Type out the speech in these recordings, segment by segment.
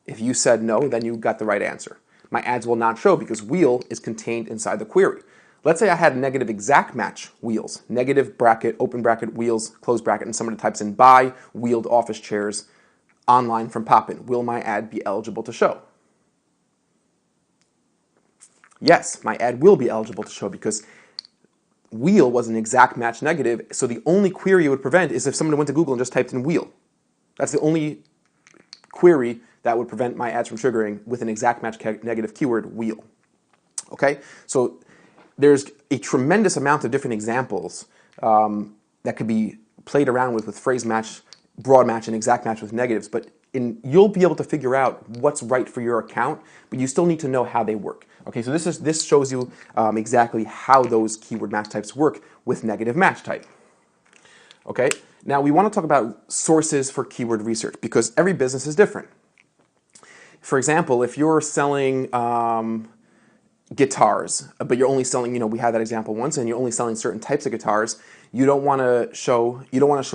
If you said no, then you got the right answer. My ads will not show because wheel is contained inside the query. Let's say I had negative exact match wheels, negative bracket, open bracket, wheels, close bracket, and somebody types in buy wheeled office chairs online from Poppin. Will my ad be eligible to show? Yes, my ad will be eligible to show because wheel was an exact match negative, so the only query it would prevent is if someone went to Google and just typed in wheel. That's the only query that would prevent my ads from triggering with an exact match negative keyword, wheel. Okay, so there's a tremendous amount of different examples that could be played around with phrase match, broad match, and exact match with negatives, but you'll be able to figure out what's right for your account, but you still need to know how they work. Okay, so this shows you exactly how those keyword match types work with negative match type. Okay, now we want to talk about sources for keyword research because every business is different. For example, if you're selling guitars, but you're only selling, we had that example once, and you're only selling certain types of guitars, you don't want to show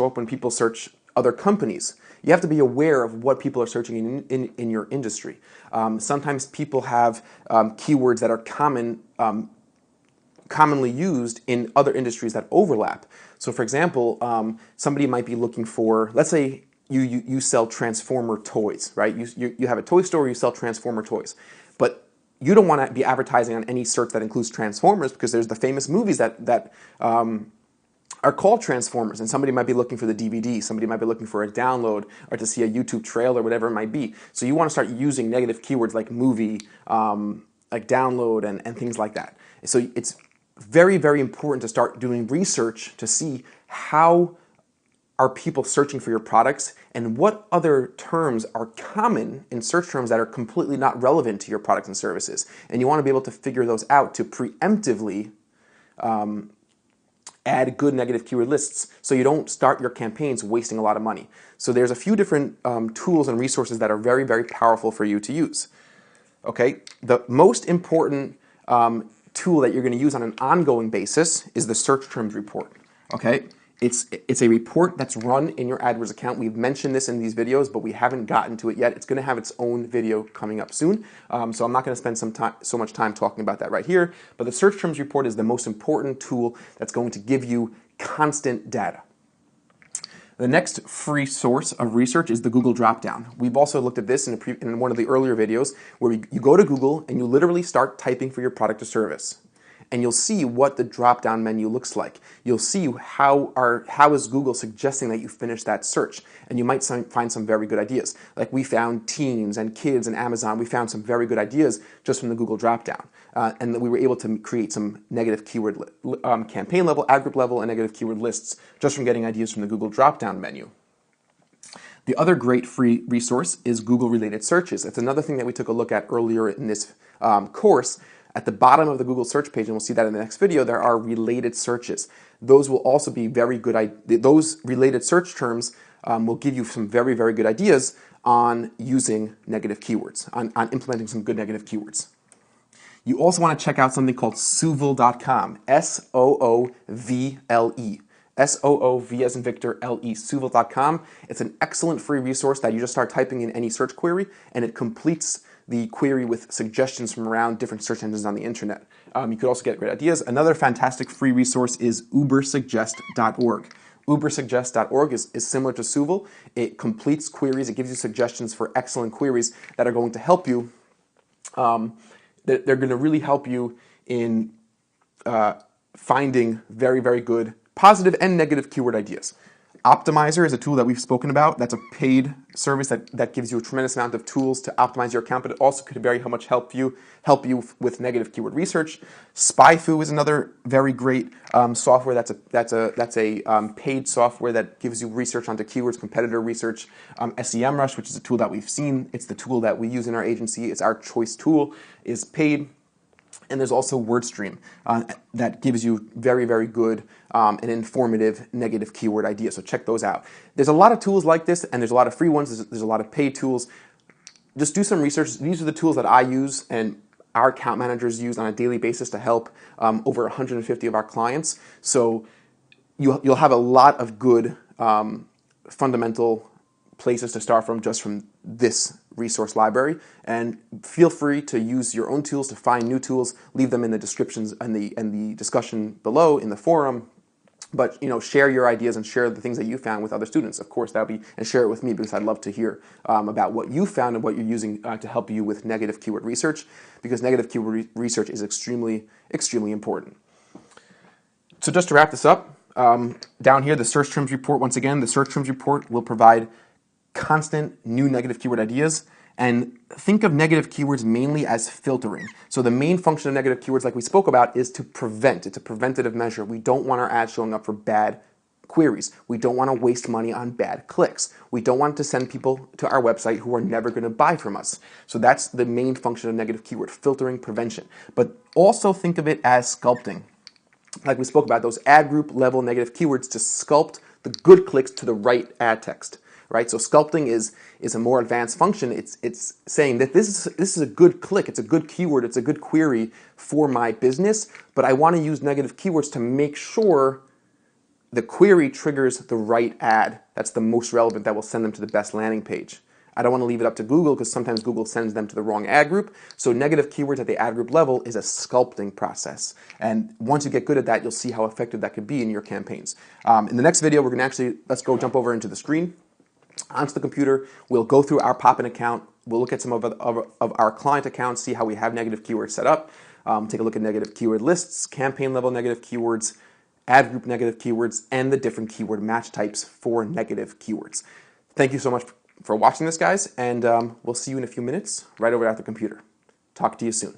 up when people search other companies. You have to be aware of what people are searching in your industry. Sometimes people have keywords that are commonly used in other industries that overlap. So for example, somebody might be looking for, let's say you sell Transformer toys, right? You have a toy store, you sell Transformer toys. But you don't want to be advertising on any search that includes Transformers because there's the famous movies that are called Transformers, and somebody might be looking for the DVD, somebody might be looking for a download or to see a YouTube trailer, whatever it might be. So you want to start using negative keywords like movie, like download, and things like that. So it's very, very important to start doing research to see how are people searching for your products and what other terms are common in search terms that are completely not relevant to your products and services. And you want to be able to figure those out to preemptively add good negative keyword lists so you don't start your campaigns wasting a lot of money. So there's a few different tools and resources that are very, very powerful for you to use. Okay, the most important tool that you're going to use on an ongoing basis is the search terms report. Okay, it's a report that's run in your AdWords account. We've mentioned this in these videos, but we haven't gotten to it yet. It's going to have its own video coming up soon, so I'm not going to spend so much time talking about that right here. But the search terms report is the most important tool that's going to give you constant data. The next free source of research is the Google dropdown. We've also looked at this in one of the earlier videos where you go to Google and you literally start typing for your product or service. And you'll see what the drop-down menu looks like. You'll see how is Google suggesting that you finish that search, and you might find some very good ideas. Like we found teens and kids and Amazon. We found some very good ideas just from the Google drop-down, and we were able to create some negative keyword campaign level, ad group level, and negative keyword lists just from getting ideas from the Google drop-down menu. The other great free resource is Google-related searches. It's another thing that we took a look at earlier in this course. At the bottom of the Google search page, and we'll see that in the next video, there are related searches. Those will also be very good. Those related search terms will give you some very, very good ideas on using negative keywords, on implementing some good negative keywords. You also want to check out something called Soovle.com, S-O-O-V-L-E. S-O-O-V as in Victor, L-E, Soovle.com. It's an excellent free resource that you just start typing in any search query, and it completes the query with suggestions from around different search engines on the internet. You could also get great ideas. Another fantastic free resource is ubersuggest.org. Ubersuggest.org is similar to Soovle. It completes queries. It gives you suggestions for excellent queries that are going to help you. They're going to really help you in finding very, very good positive and negative keyword ideas. Optimizer is a tool that we've spoken about. That's a paid service that gives you a tremendous amount of tools to optimize your account, but it also could very much help you with negative keyword research. SpyFu is another very great software. That's a paid software that gives you research onto keywords, competitor research. SEMrush, which is a tool that we've seen. It's the tool that we use in our agency. It's our choice tool. Is paid. And there's also WordStream that gives you very, very good and informative negative keyword ideas. So check those out. There's a lot of tools like this, and there's a lot of free ones. There's a lot of paid tools. Just do some research. These are the tools that I use and our account managers use on a daily basis to help over 150 of our clients. So you'll have a lot of good fundamental places to start from just from this resource library, and feel free to use your own tools to find new tools. Leave them in the descriptions and the discussion below in the forum. But share your ideas and share the things that you found with other students. Of course, and share it with me, because I'd love to hear about what you found and what you're using to help you with negative keyword research, because negative keyword research is extremely, extremely important. So just to wrap this up, down here, the search terms report, once again, the search terms report will provide constant new negative keyword ideas. And think of negative keywords mainly as filtering. So the main function of negative keywords, like we spoke about, is to prevent. It's a preventative measure. We don't want our ads showing up for bad queries. We don't want to waste money on bad clicks. We don't want to send people to our website who are never going to buy from us. So that's the main function of negative keyword, filtering, prevention. But also think of it as sculpting. Like we spoke about, those ad group level negative keywords to sculpt the good clicks to the right ad text. Right? So sculpting is a more advanced function. It's saying that this is a good click, it's a good keyword, it's a good query for my business, but I want to use negative keywords to make sure the query triggers the right ad that's the most relevant, that will send them to the best landing page. I don't want to leave it up to Google, because sometimes Google sends them to the wrong ad group. So negative keywords at the ad group level is a sculpting process. And once you get good at that, you'll see how effective that could be in your campaigns. In the next video, we're going to let's go jump over into the screen. Onto the computer, we'll go through our Poppin account, we'll look at some of our client accounts, see how we have negative keywords set up, take a look at negative keyword lists, campaign level negative keywords, ad group negative keywords, and the different keyword match types for negative keywords. Thank you so much for watching this, guys, and we'll see you in a few minutes right over at the computer. Talk to you soon.